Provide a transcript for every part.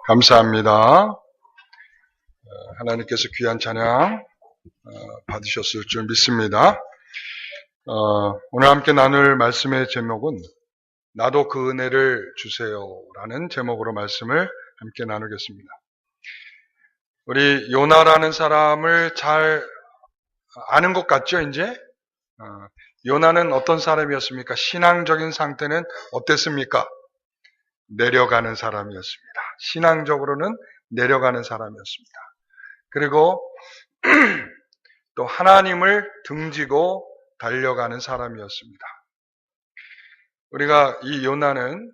감사합니다. 하나님께서 귀한 찬양 받으셨을 줄 믿습니다. 오늘 함께 나눌 말씀의 제목은 나도 그 은혜를 주세요라는 제목으로 말씀을 함께 나누겠습니다. 우리 요나라는 사람을 잘 아는 것 같죠, 이제? 요나는 어떤 사람이었습니까? 신앙적인 상태는 어땠습니까? 내려가는 사람이었습니다. 신앙적으로는 내려가는 사람이었습니다. 그리고 또 하나님을 등지고 달려가는 사람이었습니다. 우리가 이 요나는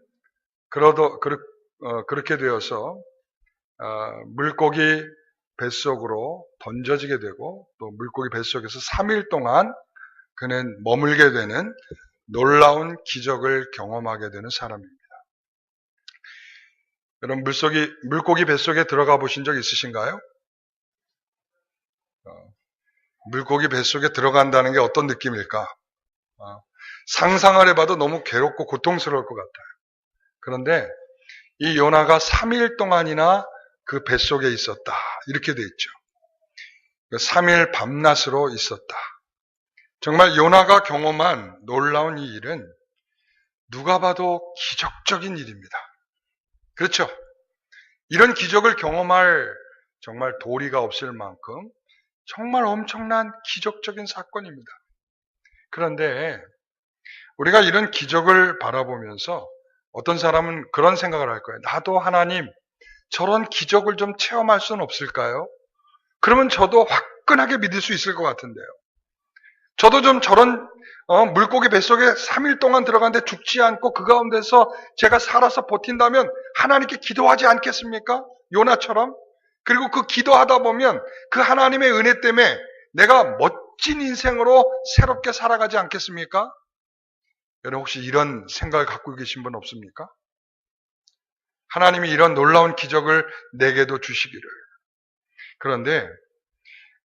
그렇게 되어서 물고기 뱃속으로 던져지게 되고 또 물고기 뱃속에서 3일 동안 그는 머물게 되는 놀라운 기적을 경험하게 되는 사람입니다. 여러분 물고기 뱃속에 들어가 보신 적 있으신가요? 물고기 뱃속에 들어간다는 게 어떤 느낌일까? 상상을 해봐도 너무 괴롭고 고통스러울 것 같아요. 그런데 이 요나가 3일 동안이나 그 뱃속에 있었다. 이렇게 돼 있죠. 3일 밤낮으로 있었다. 정말 요나가 경험한 놀라운 이 일은 누가 봐도 기적적인 일입니다. 그렇죠? 이런 기적을 경험할 정말 도리가 없을 만큼 정말 엄청난 기적적인 사건입니다. 그런데 우리가 이런 기적을 바라보면서 어떤 사람은 그런 생각을 할 거예요. 나도 하나님 저런 기적을 좀 체험할 수는 없을까요? 그러면 저도 화끈하게 믿을 수 있을 것 같은데요. 저도 좀 저런 물고기 뱃속에 3일 동안 들어갔는데 죽지 않고 그 가운데서 제가 살아서 버틴다면 하나님께 기도하지 않겠습니까? 요나처럼. 그리고 그 기도하다 보면 그 하나님의 은혜 때문에 내가 멋진 인생으로 새롭게 살아가지 않겠습니까? 여러분 혹시 이런 생각을 갖고 계신 분 없습니까? 하나님이 이런 놀라운 기적을 내게도 주시기를. 그런데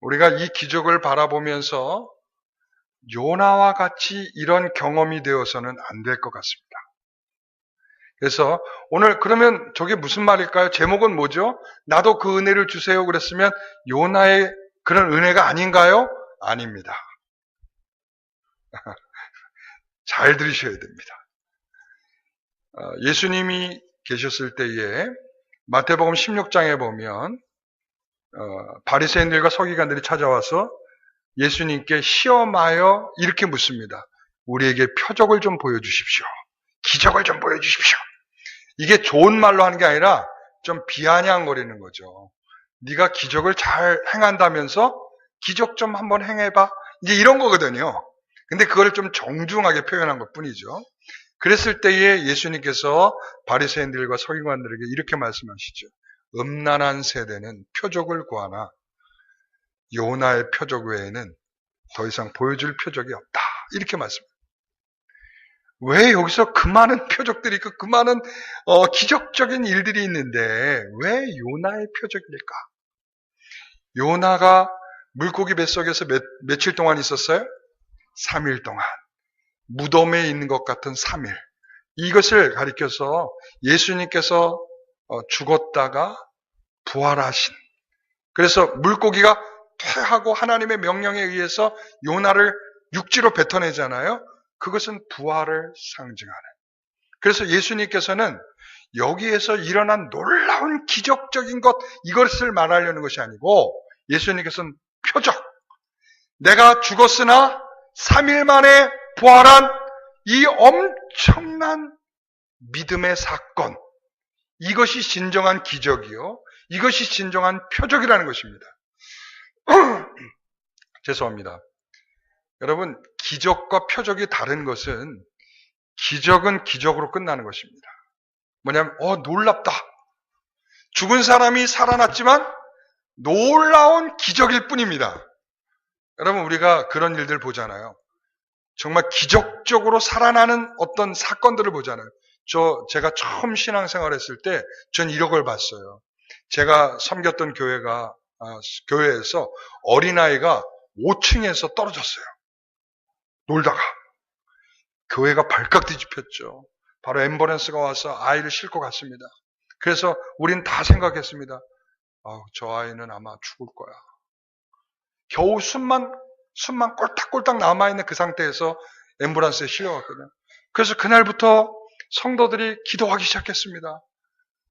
우리가 이 기적을 바라보면서 요나와 같이 이런 경험이 되어서는 안 될 것 같습니다. 그래서 오늘 그러면 저게 무슨 말일까요? 제목은 뭐죠? 나도 그 은혜를 주세요 그랬으면 요나의 그런 은혜가 아닌가요? 아닙니다. 잘 들으셔야 됩니다. 예수님이 계셨을 때에 마태복음 16장에 보면 바리새인들과 서기관들이 찾아와서 예수님께 시험하여 이렇게 묻습니다. 우리에게 표적을 좀 보여주십시오. 기적을 좀 보여주십시오. 이게 좋은 말로 하는 게 아니라 좀 비아냥거리는 거죠. 네가 기적을 잘 행한다면서 기적 좀 한번 행해봐. 이제 이런 거거든요. 근데 그걸 좀 정중하게 표현한 것 뿐이죠. 그랬을 때에 예수님께서 바리새인들과 서기관들에게 이렇게 말씀하시죠. 음란한 세대는 표적을 구하나 요나의 표적 외에는 더 이상 보여줄 표적이 없다. 이렇게 말씀합니다. 왜 여기서 그 많은 표적들이 있고 그 많은 기적적인 일들이 있는데 왜 요나의 표적일까? 요나가 물고기 뱃속에서 며칠 동안 있었어요? 3일 동안. 무덤에 있는 것 같은 3일. 이것을 가리켜서 예수님께서 죽었다가 부활하신. 그래서 물고기가 퇴하고 하나님의 명령에 의해서 요나를 육지로 뱉어내잖아요. 그것은 부활을 상징하는. 그래서 예수님께서는 여기에서 일어난 놀라운 기적적인 것, 이것을 말하려는 것이 아니고 예수님께서는 표적. 내가 죽었으나 3일 만에 부활한 이 엄청난 믿음의 사건. 이것이 진정한 기적이요. 이것이 진정한 표적이라는 것입니다. 죄송합니다. 여러분, 기적과 표적이 다른 것은 기적은 기적으로 끝나는 것입니다. 뭐냐면, 놀랍다. 죽은 사람이 살아났지만 놀라운 기적일 뿐입니다. 여러분, 우리가 그런 일들 보잖아요. 정말 기적적으로 살아나는 어떤 사건들을 보잖아요. 제가 처음 신앙생활 했을 때 전 이런 걸 봤어요. 제가 섬겼던 교회에서 어린아이가 5층에서 떨어졌어요. 놀다가. 교회가 발칵 뒤집혔죠. 바로 앰뷸런스가 와서 아이를 싣고 갔습니다. 그래서 우린 다 생각했습니다. 저 아이는 아마 죽을 거야. 겨우 숨만 꼴딱꼴딱 남아있는 그 상태에서 앰뷸런스에 실려갔거든요. 그래서 그날부터 성도들이 기도하기 시작했습니다.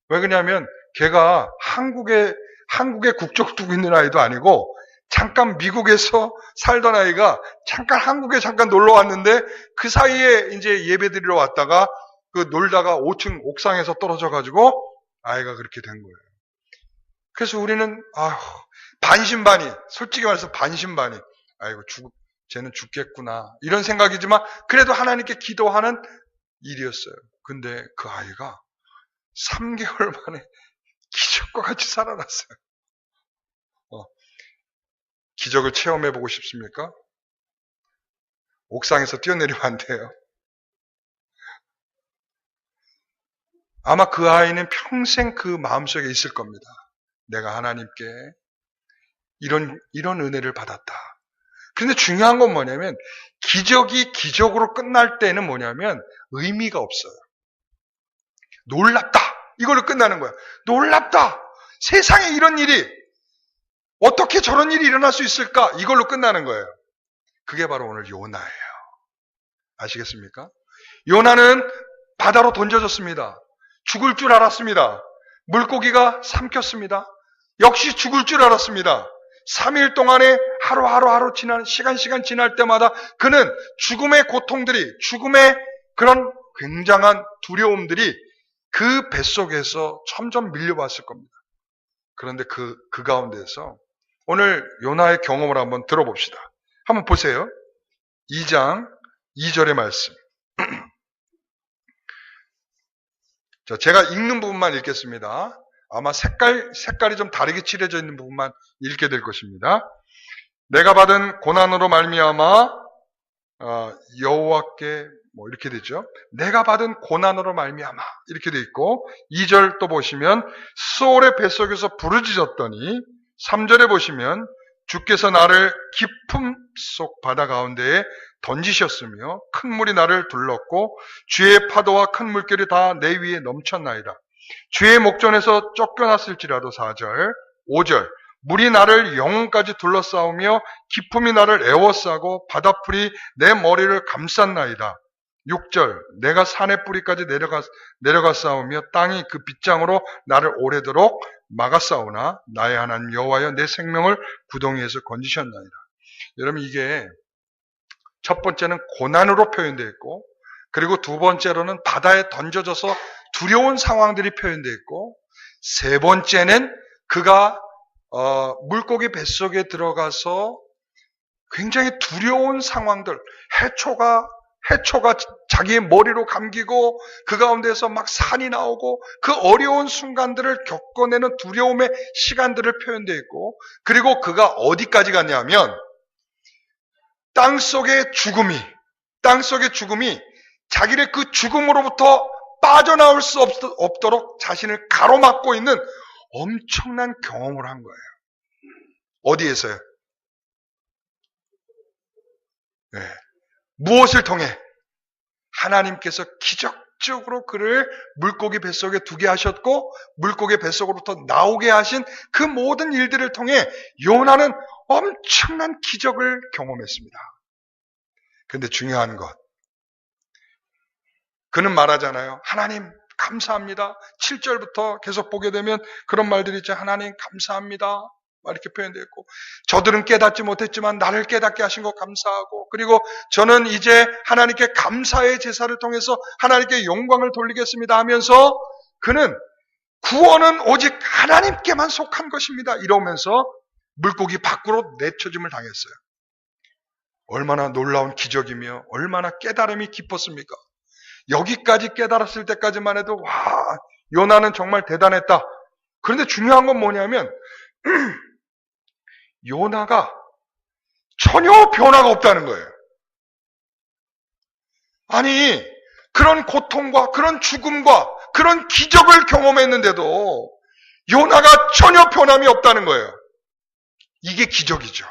왜 그러냐면 걔가 한국에 국적 두고 있는 아이도 아니고 잠깐 미국에서 살던 아이가 잠깐 한국에 놀러 왔는데 그 사이에 이제 예배 드리러 왔다가 그 놀다가 5층 옥상에서 떨어져 가지고 아이가 그렇게 된 거예요. 그래서 우리는 반신반의, 솔직히 말해서 반신반의. 아이고 쟤는 죽겠구나 이런 생각이지만 그래도 하나님께 기도하는 일이었어요. 근데 그 아이가 3개월 만에 기적과 같이 살아났어요. 기적을 체험해보고 싶습니까? 옥상에서 뛰어내리면 안 돼요. 아마 그 아이는 평생 그 마음속에 있을 겁니다. 내가 하나님께 이런 은혜를 받았다. 그런데 중요한 건 뭐냐면 기적이 기적으로 끝날 때는 뭐냐면 의미가 없어요. 놀랍다. 이걸로 끝나는 거야. 놀랍다. 세상에 이런 일이 어떻게 저런 일이 일어날 수 있을까? 이걸로 끝나는 거예요. 그게 바로 오늘 요나예요. 아시겠습니까? 요나는 바다로 던져졌습니다. 죽을 줄 알았습니다. 물고기가 삼켰습니다. 역시 죽을 줄 알았습니다. 3일 동안에 하루 시간 지날 때마다 그는 죽음의 고통들이, 죽음의 그런 굉장한 두려움들이 그 뱃속에서 점점 밀려왔을 겁니다. 그런데 그 가운데서 오늘 요나의 경험을 한번 들어봅시다. 한번 보세요. 2장 2절의 말씀. 자, 제가 읽는 부분만 읽겠습니다. 아마 색깔이 좀 다르게 칠해져 있는 부분만 읽게 될 것입니다. 내가 받은 고난으로 말미암아 여호와께 이렇게 되죠. 내가 받은 고난으로 말미암아 이렇게 돼 있고 2절 또 보시면 수올의 뱃속에서 부르짖었더니 3절에 보시면 주께서 나를 깊음 속 바다 가운데에 던지셨으며 큰 물이 나를 둘렀고 주의 파도와 큰 물결이 다 내 위에 넘쳤나이다. 주의 목전에서 쫓겨났을지라도 4절, 5절 물이 나를 영혼까지 둘러싸우며 깊음이 나를 에워싸고 바다풀이 내 머리를 감쌌나이다. 6절 내가 산의 뿌리까지 내려갔사오며 땅이 그 빗장으로 나를 오래도록 막았사오나 나의 하나님 여호와여 내 생명을 구덩이에서 건지셨나이다. 여러분 이게 첫 번째는 고난으로 표현되어 있고 그리고 두 번째로는 바다에 던져져서 두려운 상황들이 표현되어 있고 세 번째는 그가 물고기 뱃속에 들어가서 굉장히 두려운 상황들, 해초가 자기의 머리로 감기고 그 가운데서 막 산이 나오고 그 어려운 순간들을 겪어내는 두려움의 시간들을 표현되어 있고 그리고 그가 어디까지 갔냐면 땅속의 죽음이 자기를 그 죽음으로부터 빠져나올 수 없도록 자신을 가로막고 있는 엄청난 경험을 한 거예요. 어디에서요? 네. 무엇을 통해? 하나님께서 기적적으로 그를 물고기 뱃속에 두게 하셨고 물고기 뱃속으로부터 나오게 하신 그 모든 일들을 통해 요나는 엄청난 기적을 경험했습니다. 그런데 중요한 것, 그는 말하잖아요. 하나님 감사합니다. 7절부터 계속 보게 되면 그런 말들이 있죠. 하나님 감사합니다. 이렇게 표현되어 있고 저들은 깨닫지 못했지만 나를 깨닫게 하신 것 감사하고 그리고 저는 이제 하나님께 감사의 제사를 통해서 하나님께 영광을 돌리겠습니다 하면서 그는 구원은 오직 하나님께만 속한 것입니다. 이러면서 물고기 밖으로 내쳐짐을 당했어요. 얼마나 놀라운 기적이며 얼마나 깨달음이 깊었습니까? 여기까지 깨달았을 때까지만 해도 와, 요나는 정말 대단했다. 그런데 중요한 건 뭐냐면 요나가 전혀 변화가 없다는 거예요. 아니, 그런 고통과 그런 죽음과 그런 기적을 경험했는데도 요나가 전혀 변함이 없다는 거예요. 이게 기적이죠.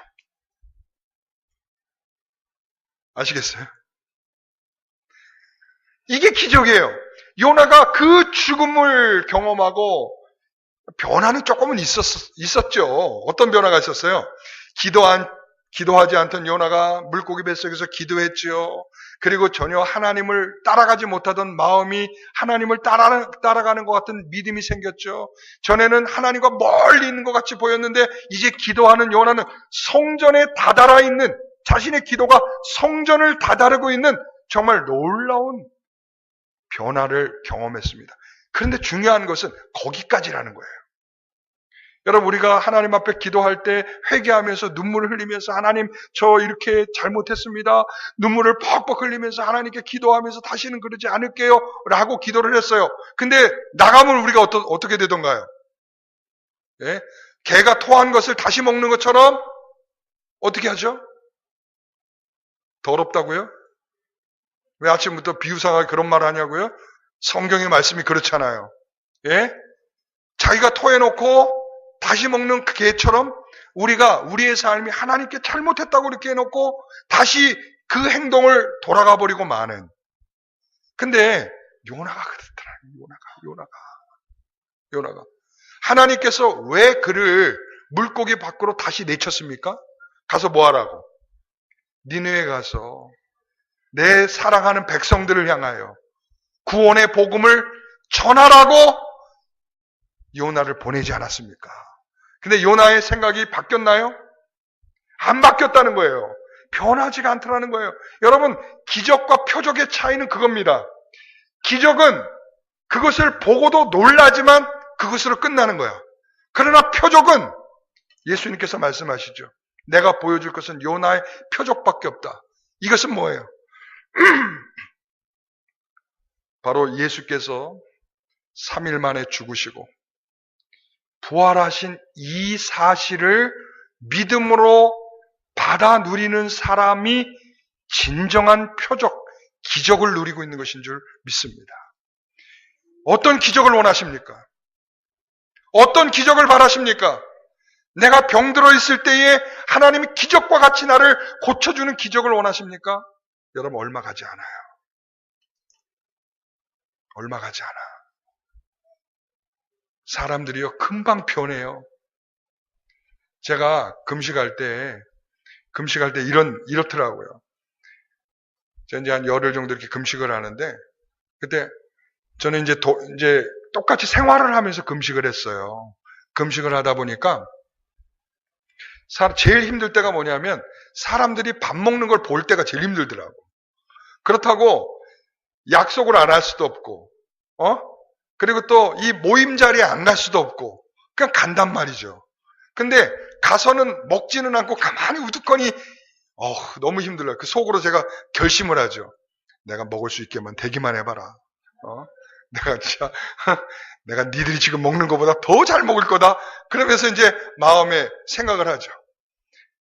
아시겠어요? 이게 기적이에요. 요나가 그 죽음을 경험하고 변화는 조금은 있었죠. 어떤 변화가 있었어요? 기도하지 않던 요나가 물고기 뱃속에서 기도했지요. 그리고 전혀 하나님을 따라가지 못하던 마음이 하나님을 따라가는 것 같은 믿음이 생겼죠. 전에는 하나님과 멀리 있는 것 같이 보였는데 이제 기도하는 요나는 성전에 다다라 있는, 자신의 기도가 성전을 다다르고 있는 정말 놀라운 변화를 경험했습니다. 그런데 중요한 것은 거기까지라는 거예요. 여러분, 우리가 하나님 앞에 기도할 때 회개하면서 눈물을 흘리면서 하나님 저 이렇게 잘못했습니다. 눈물을 퍽퍽 흘리면서 하나님께 기도하면서 다시는 그러지 않을게요 라고 기도를 했어요. 근데 나가면 우리가 어떻게 되던가요? 예? 개가 토한 것을 다시 먹는 것처럼 어떻게 하죠? 더럽다고요? 왜 아침부터 비유상하게 그런 말을 하냐고요? 성경의 말씀이 그렇잖아요. 예? 자기가 토해놓고 다시 먹는 그 개처럼 우리가 우리의 삶이 하나님께 잘못했다고 이렇게 해놓고 다시 그 행동을 돌아가 버리고 마는. 근데 요나가 그렇더라. 요나가 하나님께서 왜 그를 물고기 밖으로 다시 내쳤습니까? 가서 뭐 하라고? 니느웨 가서 내 사랑하는 백성들을 향하여 구원의 복음을 전하라고 요나를 보내지 않았습니까? 근데 요나의 생각이 바뀌었나요? 안 바뀌었다는 거예요. 변하지가 않더라는 거예요. 여러분, 기적과 표적의 차이는 그겁니다. 기적은 그것을 보고도 놀라지만 그것으로 끝나는 거야. 그러나 표적은 예수님께서 말씀하시죠. 내가 보여줄 것은 요나의 표적밖에 없다. 이것은 뭐예요? 바로 예수께서 3일 만에 죽으시고 부활하신 이 사실을 믿음으로 받아 누리는 사람이 진정한 표적, 기적을 누리고 있는 것인 줄 믿습니다. 어떤 기적을 원하십니까? 어떤 기적을 바라십니까? 내가 병들어 있을 때에 하나님이 기적과 같이 나를 고쳐주는 기적을 원하십니까? 여러분, 얼마 가지 않아요. 얼마 가지 않아. 사람들이요, 금방 변해요. 제가 금식할 때 이렇더라고요. 제가 이제 한 열흘 정도 이렇게 금식을 하는데, 그때 저는 이제 똑같이 생활을 하면서 금식을 했어요. 금식을 하다 보니까, 제일 힘들 때가 뭐냐면, 사람들이 밥 먹는 걸 볼 때가 제일 힘들더라고. 그렇다고 약속을 안 할 수도 없고, 그리고 또 이 모임 자리에 안 갈 수도 없고, 그냥 간단 말이죠. 근데 가서는 먹지는 않고 가만히 우두커니, 너무 힘들어요. 그 속으로 제가 결심을 하죠. 내가 먹을 수 있게만 되기만 해봐라. 내가 니들이 지금 먹는 것보다 더 잘 먹을 거다. 그러면서 이제 마음에 생각을 하죠.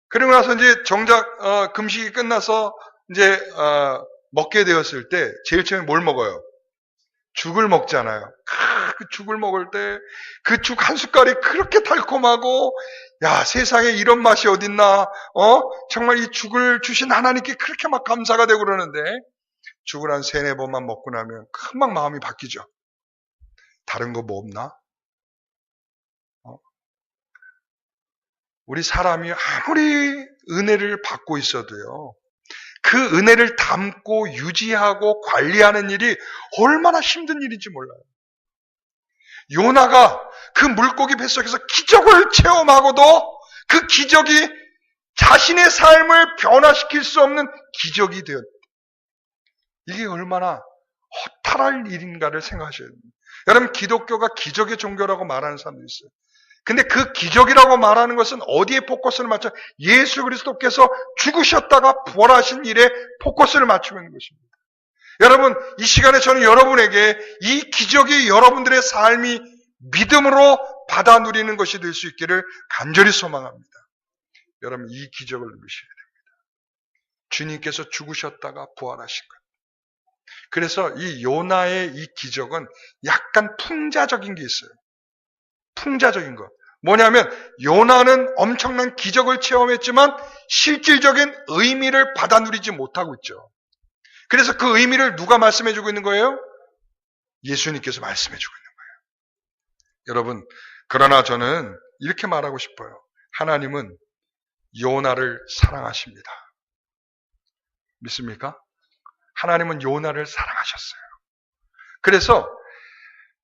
그리고 나서 이제 정작, 금식이 끝나서 이제, 먹게 되었을 때, 제일 처음에 뭘 먹어요? 죽을 먹잖아요. 그 죽을 먹을 때, 그 죽 한 숟갈이 그렇게 달콤하고, 야, 세상에 이런 맛이 어딨나, 정말 이 죽을 주신 하나님께 그렇게 막 감사가 되고 그러는데, 죽을 한 3-4번만 먹고 나면 금방 마음이 바뀌죠. 다른 거 뭐 없나? 우리 사람이 아무리 은혜를 받고 있어도요, 그 은혜를 담고 유지하고 관리하는 일이 얼마나 힘든 일인지 몰라요. 요나가 그 물고기 뱃속에서 기적을 체험하고도 그 기적이 자신의 삶을 변화시킬 수 없는 기적이 되었다. 이게 얼마나 허탈할 일인가를 생각하셔야 됩니다. 여러분, 기독교가 기적의 종교라고 말하는 사람도 있어요. 근데 그 기적이라고 말하는 것은 어디에 포커스를 맞춰? 예수 그리스도께서 죽으셨다가 부활하신 일에 포커스를 맞추는 것입니다. 여러분, 이 시간에 저는 여러분에게 이 기적이 여러분들의 삶이 믿음으로 받아 누리는 것이 될 수 있기를 간절히 소망합니다. 여러분, 이 기적을 누리셔야 됩니다. 주님께서 죽으셨다가 부활하신 것. 그래서 이 요나의 이 기적은 약간 풍자적인 게 있어요. 풍자적인 것. 뭐냐면 요나는 엄청난 기적을 체험했지만 실질적인 의미를 받아 누리지 못하고 있죠. 그래서 그 의미를 누가 말씀해주고 있는 거예요? 예수님께서 말씀해 주고 있는 거예요. 여러분, 그러나 저는 이렇게 말하고 싶어요. 하나님은 요나를 사랑하십니다. 믿습니까? 하나님은 요나를 사랑하셨어요. 그래서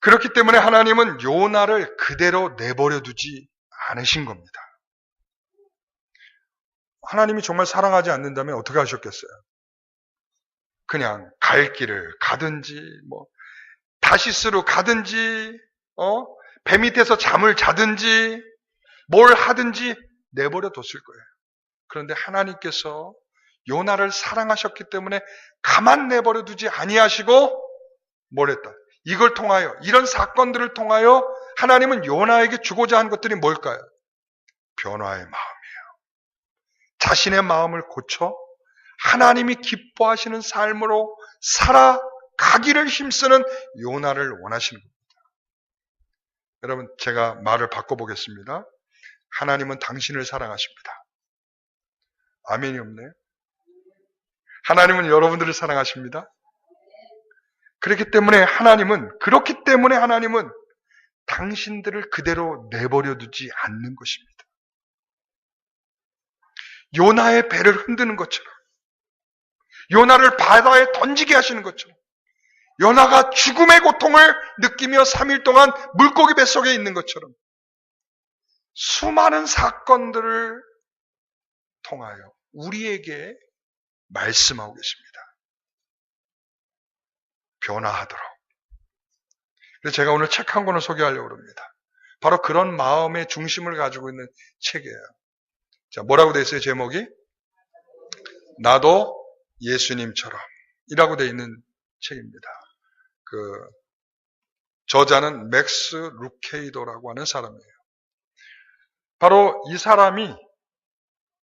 그렇기 때문에 하나님은 요나를 그대로 내버려 두지 않으신 겁니다. 하나님이 정말 사랑하지 않는다면 어떻게 하셨겠어요? 그냥 갈 길을 가든지 다시스로 가든지 배 밑에서 잠을 자든지 뭘 하든지 내버려 뒀을 거예요. 그런데 하나님께서 요나를 사랑하셨기 때문에 가만 내버려 두지 아니하시고 뭘 했다? 이걸 통하여, 이런 사건들을 통하여 하나님은 요나에게 주고자 한 것들이 뭘까요? 변화의 마음이에요. 자신의 마음을 고쳐 하나님이 기뻐하시는 삶으로 살아가기를 힘쓰는 요나를 원하시는 겁니다. 여러분, 제가 말을 바꿔보겠습니다. 하나님은 당신을 사랑하십니다. 아멘이 없네요. 하나님은 여러분들을 사랑하십니다. 그렇기 때문에 하나님은 당신들을 그대로 내버려 두지 않는 것입니다. 요나의 배를 흔드는 것처럼, 요나를 바다에 던지게 하시는 것처럼, 요나가 죽음의 고통을 느끼며 3일 동안 물고기 뱃속에 있는 것처럼 수많은 사건들을 통하여 우리에게 말씀하고 계십니다. 변화하도록. 그래서 제가 오늘 책 한 권을 소개하려고 합니다. 바로 그런 마음의 중심을 가지고 있는 책이에요. 자, 뭐라고 되어 있어요, 제목이? 나도 예수님처럼 이라고 되어 있는 책입니다. 저자는 맥스 루케이도라고 하는 사람이에요. 바로 이 사람이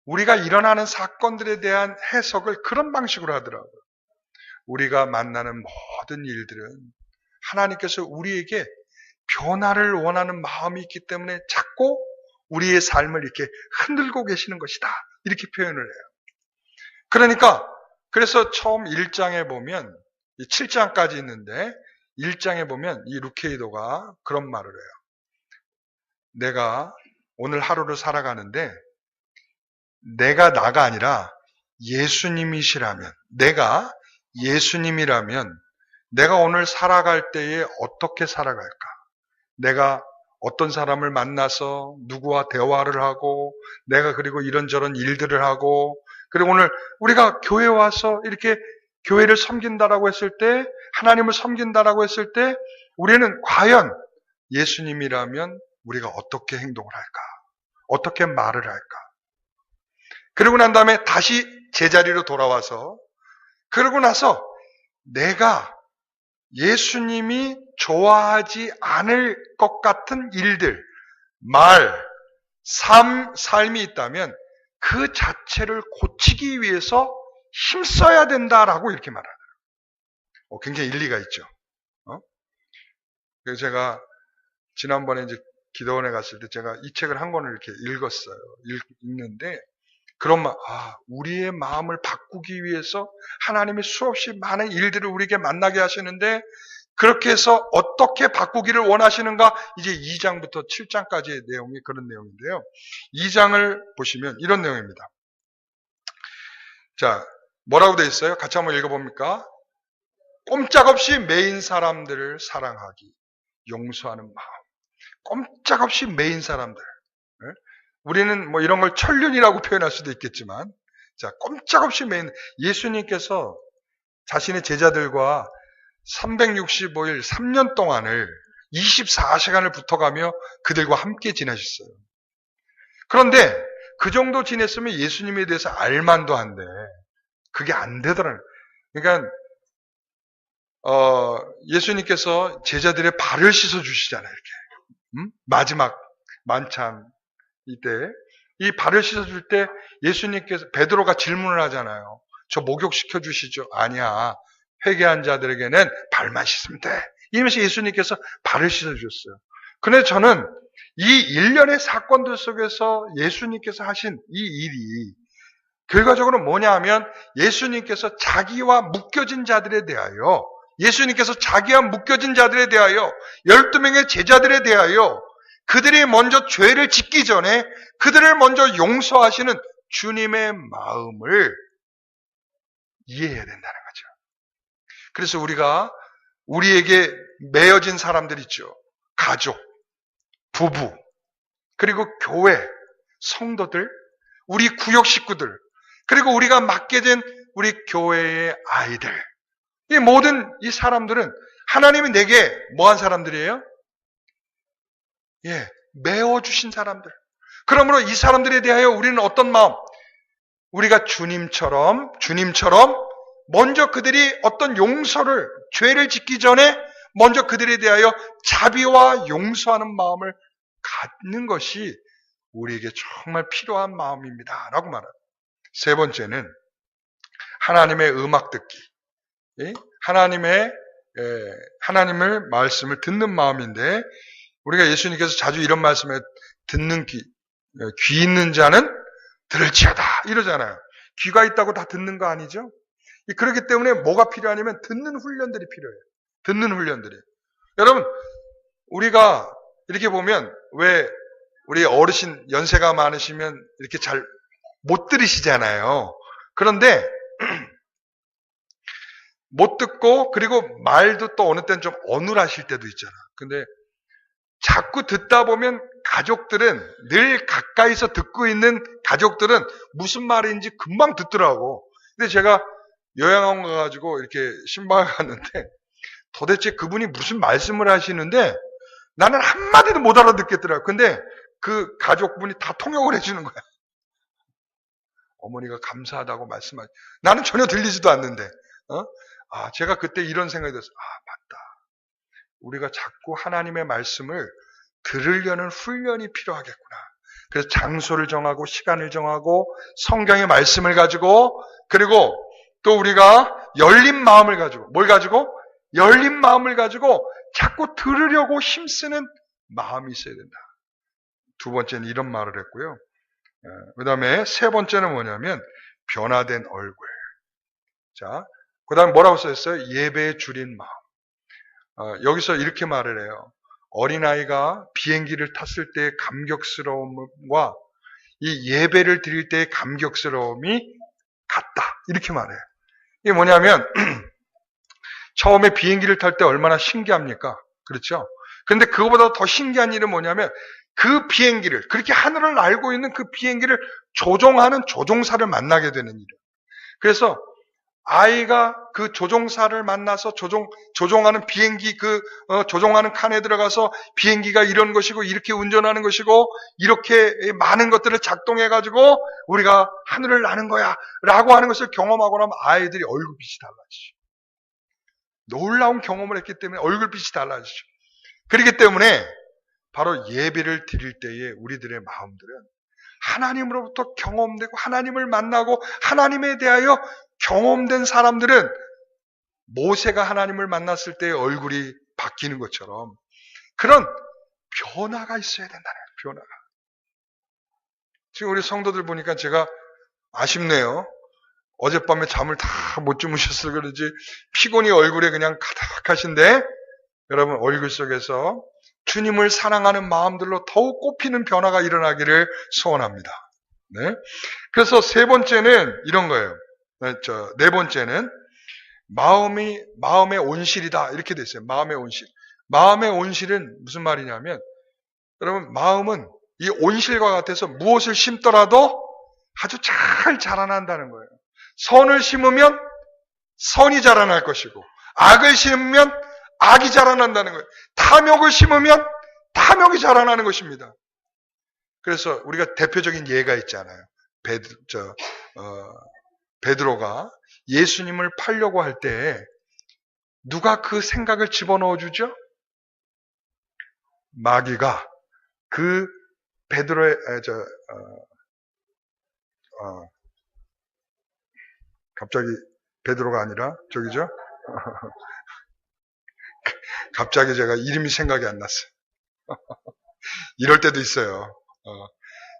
우리가 일어나는 사건들에 대한 해석을 그런 방식으로 하더라고요. 우리가 만나는 모든 일들은 하나님께서 우리에게 변화를 원하는 마음이 있기 때문에 자꾸 우리의 삶을 이렇게 흔들고 계시는 것이다. 이렇게 표현을 해요. 그러니까 그래서 처음 1장에 보면 7장까지 있는데 1장에 보면 이 루케이도가 그런 말을 해요. 내가 오늘 하루를 살아가는데 내가 나가 아니라 예수님이시라면, 내가 예수님이라면 내가 오늘 살아갈 때에 어떻게 살아갈까? 내가 어떤 사람을 만나서 누구와 대화를 하고 내가 그리고 이런저런 일들을 하고 그리고 오늘 우리가 교회 와서 이렇게 교회를 섬긴다라고 했을 때, 하나님을 섬긴다라고 했을 때 우리는 과연 예수님이라면 우리가 어떻게 행동을 할까? 어떻게 말을 할까? 그러고 난 다음에 다시 제자리로 돌아와서 그러고 나서 내가 예수님이 좋아하지 않을 것 같은 일들, 말, 삶이 있다면 그 자체를 고치기 위해서 힘써야 된다라고 이렇게 말하더라고요. 굉장히 일리가 있죠. 그래서 제가 지난번에 이제 기도원에 갔을 때 제가 이 책을 한 권을 이렇게 읽었어요. 읽는데 그런 우리의 마음을 바꾸기 위해서 하나님이 수없이 많은 일들을 우리에게 만나게 하시는데 그렇게 해서 어떻게 바꾸기를 원하시는가? 이제 2장부터 7장까지의 내용이 그런 내용인데요. 2장을 보시면 이런 내용입니다. 자, 뭐라고 되어 있어요? 같이 한번 읽어봅니까? 꼼짝없이 매인 사람들을 사랑하기, 용서하는 마음. 꼼짝없이 매인 사람들. 우리는 뭐 이런 걸 천륜이라고 표현할 수도 있겠지만, 자, 꼼짝없이 매인, 예수님께서 자신의 제자들과 365일 3년 동안을 24시간을 붙어가며 그들과 함께 지내셨어요. 그런데 그 정도 지냈으면 예수님에 대해서 알만도 한데 그게 안 되더라고요. 그러니까 예수님께서 제자들의 발을 씻어 주시잖아요. 이렇게 마지막 만찬 이때 이 발을 씻어 줄 때 예수님께서 베드로가 질문을 하잖아요. 저 목욕시켜 주시죠? 아니야. 회개한 자들에게는 발만 씻으면 돼. 이러면서 예수님께서 발을 씻어 주셨어요. 그런데 저는 이 일련의 사건들 속에서 예수님께서 하신 이 일이 결과적으로 뭐냐 하면 예수님께서 자기와 묶여진 자들에 대하여 예수님께서 자기와 묶여진 자들에 대하여 12명의 제자들에 대하여 그들이 먼저 죄를 짓기 전에 그들을 먼저 용서하시는 주님의 마음을 이해해야 된다는 거죠. 그래서 우리에게 매어진 사람들 있죠. 가족, 부부, 그리고 교회, 성도들, 우리 구역 식구들, 그리고 우리가 맡게 된 우리 교회의 아이들. 이 모든 이 사람들은 하나님이 내게 뭐한 사람들이에요? 메어주신 사람들. 그러므로 이 사람들에 대하여 우리는 어떤 마음? 우리가 주님처럼 먼저 그들이 어떤 용서를, 죄를 짓기 전에 먼저 그들에 대하여 자비와 용서하는 마음을 갖는 것이 우리에게 정말 필요한 마음입니다. 라고 말합니다. 세 번째는 하나님의 음악 듣기. 하나님을 말씀을 듣는 마음인데, 우리가 예수님께서 자주 이런 말씀에 듣는 귀 있는 자는 들을지어다 이러잖아요. 귀가 있다고 다 듣는 거 아니죠? 그렇기 때문에 뭐가 필요하냐면 듣는 훈련들이 필요해요. 듣는 훈련들이. 여러분, 우리가 이렇게 보면 왜 우리 어르신 연세가 많으시면 이렇게 잘 못 들으시잖아요. 그런데 못 듣고, 그리고 말도 또 어느 때는 좀 어눌하실 때도 있잖아. 근데 자꾸 듣다 보면 가족들은, 늘 가까이서 듣고 있는 가족들은 무슨 말인지 금방 듣더라고. 근데 제가 요양원 가가지고 이렇게 신방을 갔는데 도대체 그분이 무슨 말씀을 하시는데 나는 한마디도 못 알아듣겠더라고. 근데 그 가족분이 다 통역을 해주는 거야. 어머니가 감사하다고 말씀하시. 나는 전혀 들리지도 않는데. 제가 그때 이런 생각이 들었어요. 맞다. 우리가 자꾸 하나님의 말씀을 들으려는 훈련이 필요하겠구나. 그래서 장소를 정하고 시간을 정하고 성경의 말씀을 가지고, 그리고 또 우리가 열린 마음을 가지고, 뭘 가지고? 열린 마음을 가지고 자꾸 들으려고 힘쓰는 마음이 있어야 된다. 두 번째는 이런 말을 했고요. 그 다음에 세 번째는 뭐냐면 변화된 얼굴. 자, 그 다음에 뭐라고 써있어요? 예배에 줄인 마음. 여기서 이렇게 말을 해요. 어린아이가 비행기를 탔을 때의 감격스러움과 이 예배를 드릴 때의 감격스러움이 같다. 이렇게 말해요. 이게 뭐냐면 처음에 비행기를 탈 때 얼마나 신기합니까? 그렇죠? 근데 그거보다 더 신기한 일은 뭐냐면 그 비행기를, 그렇게 하늘을 날고 있는 그 비행기를 조종하는 조종사를 만나게 되는 일이에요. 그래서 아이가 그 조종사를 만나서 조종하는 비행기 조종하는 칸에 들어가서 비행기가 이런 것이고 이렇게 운전하는 것이고 이렇게 많은 것들을 작동해가지고 우리가 하늘을 나는 거야 라고 하는 것을 경험하고 나면 아이들이 얼굴빛이 달라지죠. 놀라운 경험을 했기 때문에 얼굴빛이 달라지죠. 그렇기 때문에 바로 예배를 드릴 때에 우리들의 마음들은 하나님으로부터 경험되고 하나님을 만나고 하나님에 대하여 경험된 사람들은 모세가 하나님을 만났을 때의 얼굴이 바뀌는 것처럼 그런 변화가 있어야 된다는 거예요. 변화가. 지금 우리 성도들 보니까 제가 아쉽네요. 어젯밤에 잠을 다 못 주무셨을 그러지 피곤이 얼굴에 그냥 가득하신데 여러분 얼굴 속에서 주님을 사랑하는 마음들로 더욱 꽃피는 변화가 일어나기를 소원합니다. 네. 그래서 세 번째는 이런 거예요. 네 번째는 마음의 온실이다. 이렇게 돼 있어요. 마음의 온실. 마음의 온실은 무슨 말이냐면 여러분 마음은 이 온실과 같아서 무엇을 심더라도 아주 잘 자라난다는 거예요. 선을 심으면 선이 자라날 것이고 악을 심으면 악이 자라난다는 거예요. 탐욕을 심으면 탐욕이 자라나는 것입니다. 그래서 우리가 대표적인 예가 있잖아요. 베드로가 예수님을 팔려고 할 때 누가 그 생각을 집어넣어 주죠? 마귀가 그 베드로의 갑자기 베드로가 아니라 저기죠? 갑자기 제가 이름이 생각이 안 났어요. 이럴 때도 있어요.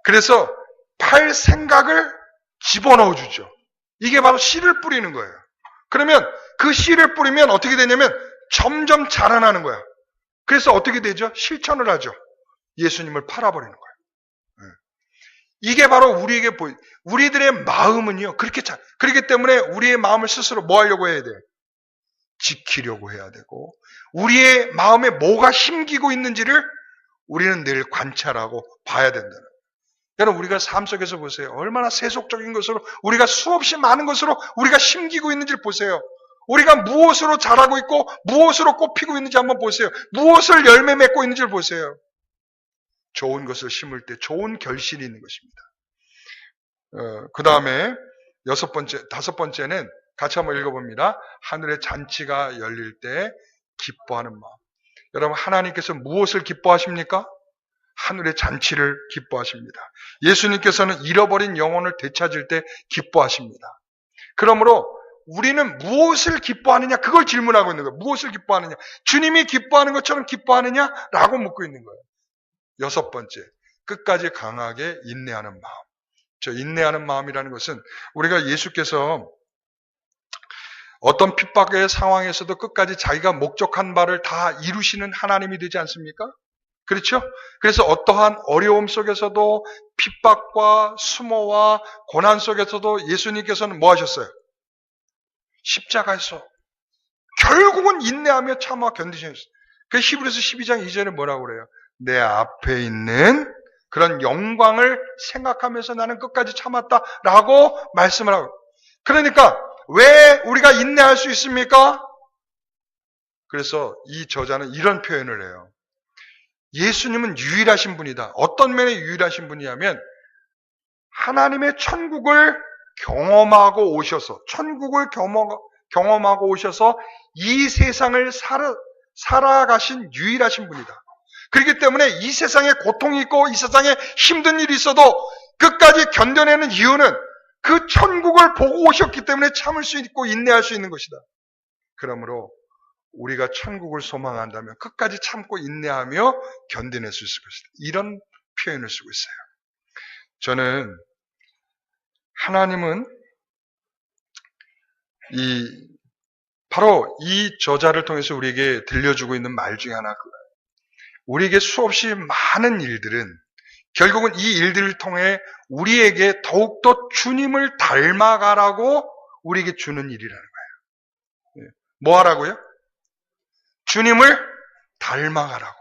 그래서 팔 생각을 집어넣어 주죠. 이게 바로 씨를 뿌리는 거예요. 그러면 그 씨를 뿌리면 어떻게 되냐면 점점 자라나는 거야. 그래서 어떻게 되죠? 실천을 하죠. 예수님을 팔아버리는 거예요. 이게 바로 우리에게 우리들의 마음은요, 그렇기 때문에 우리의 마음을 스스로 뭐 하려고 해야 돼요? 지키려고 해야 되고, 우리의 마음에 뭐가 심기고 있는지를 우리는 늘 관찰하고 봐야 된다는 거예요. 여러분, 우리가 삶 속에서 보세요. 얼마나 세속적인 것으로, 우리가 수없이 많은 것으로 우리가 심기고 있는지를 보세요. 우리가 무엇으로 자라고 있고, 무엇으로 꽃피고 있는지 한번 보세요. 무엇을 열매 맺고 있는지를 보세요. 좋은 것을 심을 때 좋은 결실이 있는 것입니다. 그 다음에 다섯 번째는 같이 한번 읽어봅니다. 하늘의 잔치가 열릴 때 기뻐하는 마음. 여러분, 하나님께서 무엇을 기뻐하십니까? 하늘의 잔치를 기뻐하십니다. 예수님께서는 잃어버린 영혼을 되찾을 때 기뻐하십니다. 그러므로 우리는 무엇을 기뻐하느냐? 그걸 질문하고 있는 거예요. 무엇을 기뻐하느냐? 주님이 기뻐하는 것처럼 기뻐하느냐? 라고 묻고 있는 거예요. 여섯 번째, 끝까지 강하게 인내하는 마음. 저 인내하는 마음이라는 것은 우리가 예수께서 어떤 핍박의 상황에서도 끝까지 자기가 목적한 바를 다 이루시는 하나님이 되지 않습니까? 그렇죠? 그래서 어떠한 어려움 속에서도 핍박과 수모와 고난 속에서도 예수님께서는 뭐 하셨어요? 십자가에서 결국은 인내하며 참아 견디셨어요. 그 히브리서 12장 2절에 뭐라고 그래요? 내 앞에 있는 그런 영광을 생각하면서 나는 끝까지 참았다라고 말씀을 하고, 그러니까 왜 우리가 인내할 수 있습니까? 그래서 이 저자는 이런 표현을 해요. 예수님은 유일하신 분이다. 어떤 면에 유일하신 분이냐면 하나님의 천국을 경험하고 오셔서, 천국을 경험하고 오셔서 이 세상을 살아가신 유일하신 분이다. 그렇기 때문에 이 세상에 고통이 있고 이 세상에 힘든 일이 있어도 끝까지 견뎌내는 이유는 그 천국을 보고 오셨기 때문에 참을 수 있고 인내할 수 있는 것이다. 그러므로 우리가 천국을 소망한다면 끝까지 참고 인내하며 견뎌낼 수 있을 것이다. 이런 표현을 쓰고 있어요. 저는 하나님은 바로 이 저자를 통해서 우리에게 들려주고 있는 말 중에 하나, 우리에게 수없이 많은 일들은 결국은 이 일들을 통해 우리에게 더욱더 주님을 닮아가라고 우리에게 주는 일이라는 거예요. 뭐 하라고요? 주님을 닮아가라고.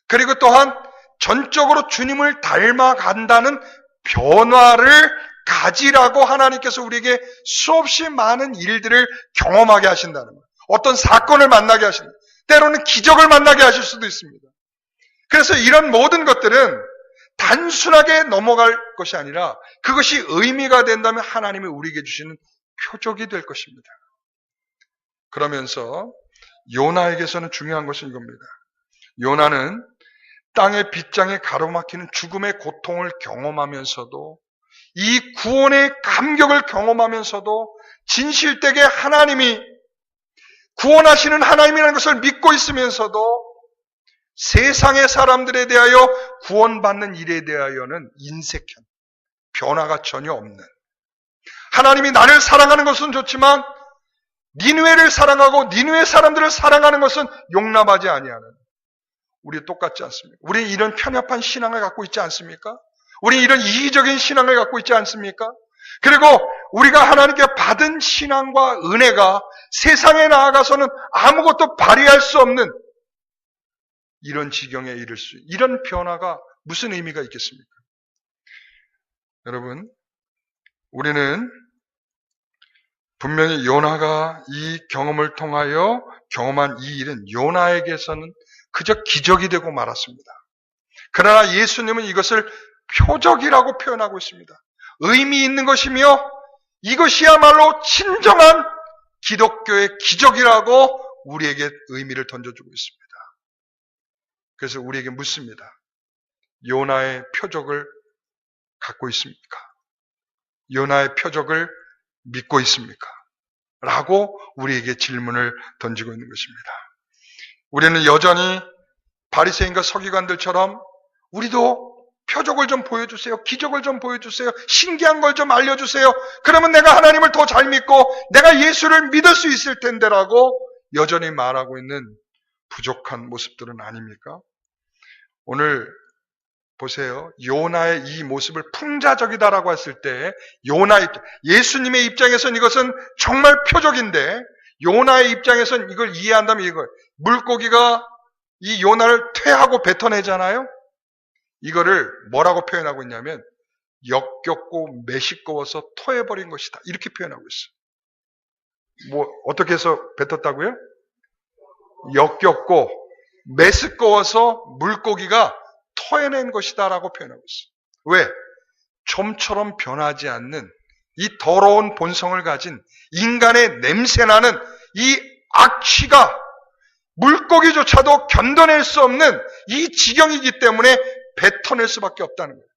그리고 또한 전적으로 주님을 닮아간다는 변화를 가지라고 하나님께서 우리에게 수없이 많은 일들을 경험하게 하신다는 거예요. 어떤 사건을 만나게 하신다. 때로는 기적을 만나게 하실 수도 있습니다. 그래서 이런 모든 것들은 단순하게 넘어갈 것이 아니라 그것이 의미가 된다면 하나님이 우리에게 주시는 표적이 될 것입니다. 그러면서 요나에게서는 중요한 것은 이겁니다. 요나는 땅의 빗장에 가로막히는 죽음의 고통을 경험하면서도, 이 구원의 감격을 경험하면서도 진실되게 하나님이 구원하시는 하나님이라는 것을 믿고 있으면서도 세상의 사람들에 대하여 구원받는 일에 대하여는 인색한, 변화가 전혀 없는, 하나님이 나를 사랑하는 것은 좋지만 니느웨를 사랑하고 니느웨 사람들을 사랑하는 것은 용납하지 아니하는, 우리 똑같지 않습니까? 우리 이런 편협한 신앙을 갖고 있지 않습니까? 우리 이런 이기적인 신앙을 갖고 있지 않습니까? 그리고 우리가 하나님께 받은 신앙과 은혜가 세상에 나아가서는 아무것도 발휘할 수 없는 이런 지경에 이를 수, 이런 변화가 무슨 의미가 있겠습니까? 여러분, 우리는 분명히 요나가 이 경험을 통하여 경험한 이 일은 요나에게서는 그저 기적이 되고 말았습니다. 그러나 예수님은 이것을 표적이라고 표현하고 있습니다. 의미 있는 것이며 이것이야말로 진정한 기독교의 기적이라고 우리에게 의미를 던져주고 있습니다. 그래서 우리에게 묻습니다. 요나의 표적을 갖고 있습니까? 요나의 표적을 믿고 있습니까? 라고 우리에게 질문을 던지고 있는 것입니다. 우리는 여전히 바리새인과 서기관들처럼 우리도 표적을 좀 보여주세요. 기적을 좀 보여주세요. 신기한 걸 좀 알려주세요. 그러면 내가 하나님을 더 잘 믿고 내가 예수를 믿을 수 있을 텐데라고 여전히 말하고 있는 부족한 모습들은 아닙니까? 오늘 보세요. 요나의 이 모습을 풍자적이다라고 했을 때 예수님의 입장에서는 이것은 정말 표적인데 요나의 입장에서는 이걸 이해한다면 이걸 물고기가 이 요나를 퇴하고 뱉어내잖아요. 이거를 뭐라고 표현하고 있냐면 역겹고 매시꺼워서 토해버린 것이다. 이렇게 표현하고 있어요. 어떻게 해서 뱉었다고요? 역겹고 매스꺼워서 물고기가 토해낸 것이다 라고 표현하고 있어요. 왜? 좀처럼 변하지 않는 이 더러운 본성을 가진 인간의 냄새나는 이 악취가 물고기조차도 견뎌낼 수 없는 이 지경이기 때문에 뱉어낼 수밖에 없다는 거예요.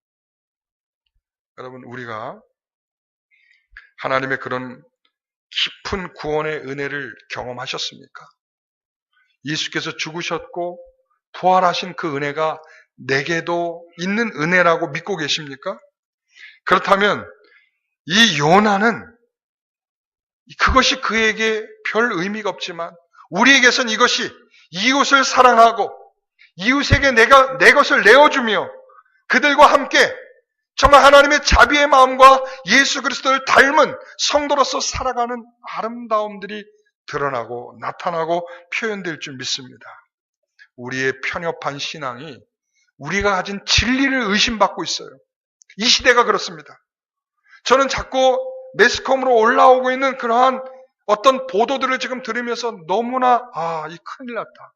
여러분, 우리가 하나님의 그런 깊은 구원의 은혜를 경험하셨습니까? 예수께서 죽으셨고 부활하신 그 은혜가 내게도 있는 은혜라고 믿고 계십니까? 그렇다면 이 요나는 그것이 그에게 별 의미가 없지만 우리에게선 이것이 이웃을 사랑하고 이웃에게 내 것을 내어주며 그들과 함께 정말 하나님의 자비의 마음과 예수 그리스도를 닮은 성도로서 살아가는 아름다움들이 드러나고 나타나고 표현될 줄 믿습니다. 우리의 편협한 신앙이 우리가 가진 진리를 의심받고 있어요. 이 시대가 그렇습니다. 저는 자꾸 매스컴으로 올라오고 있는 그러한 어떤 보도들을 지금 들으면서 너무나 이 큰일 났다.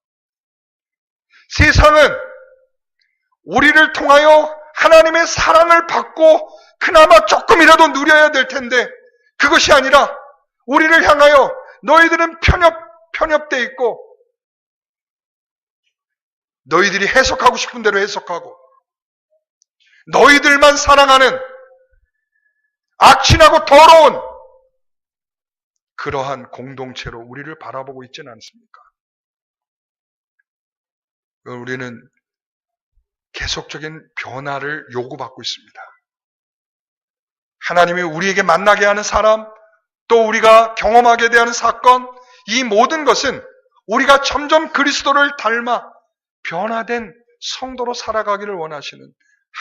세상은 우리를 통하여 하나님의 사랑을 받고 그나마 조금이라도 누려야 될 텐데 그것이 아니라 우리를 향하여 너희들은 편협돼 있고 너희들이 해석하고 싶은 대로 해석하고 너희들만 사랑하는 악취나고 더러운 그러한 공동체로 우리를 바라보고 있지는 않습니까? 우리는 계속적인 변화를 요구받고 있습니다. 하나님이 우리에게 만나게 하는 사람, 또 우리가 경험하게 되는 사건, 이 모든 것은 우리가 점점 그리스도를 닮아 변화된 성도로 살아가기를 원하시는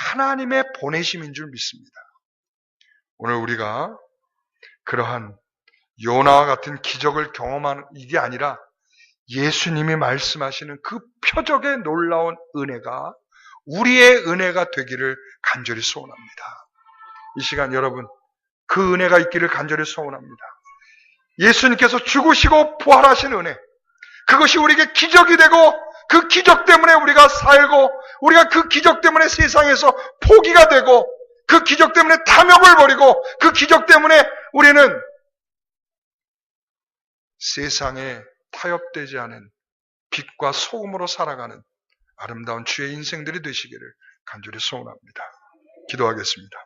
하나님의 보내심인 줄 믿습니다. 오늘 우리가 그러한 요나와 같은 기적을 경험하는 이게 아니라 예수님이 말씀하시는 그 표적의 놀라운 은혜가 우리의 은혜가 되기를 간절히 소원합니다. 이 시간 여러분 그 은혜가 있기를 간절히 소원합니다. 예수님께서 죽으시고 부활하신 은혜, 그것이 우리에게 기적이 되고 그 기적 때문에 우리가 살고 우리가 그 기적 때문에 세상에서 포기가 되고 그 기적 때문에 탐욕을 버리고 그 기적 때문에 우리는 세상에 타협되지 않은 빛과 소금으로 살아가는 아름다운 주의 인생들이 되시기를 간절히 소원합니다. 기도하겠습니다.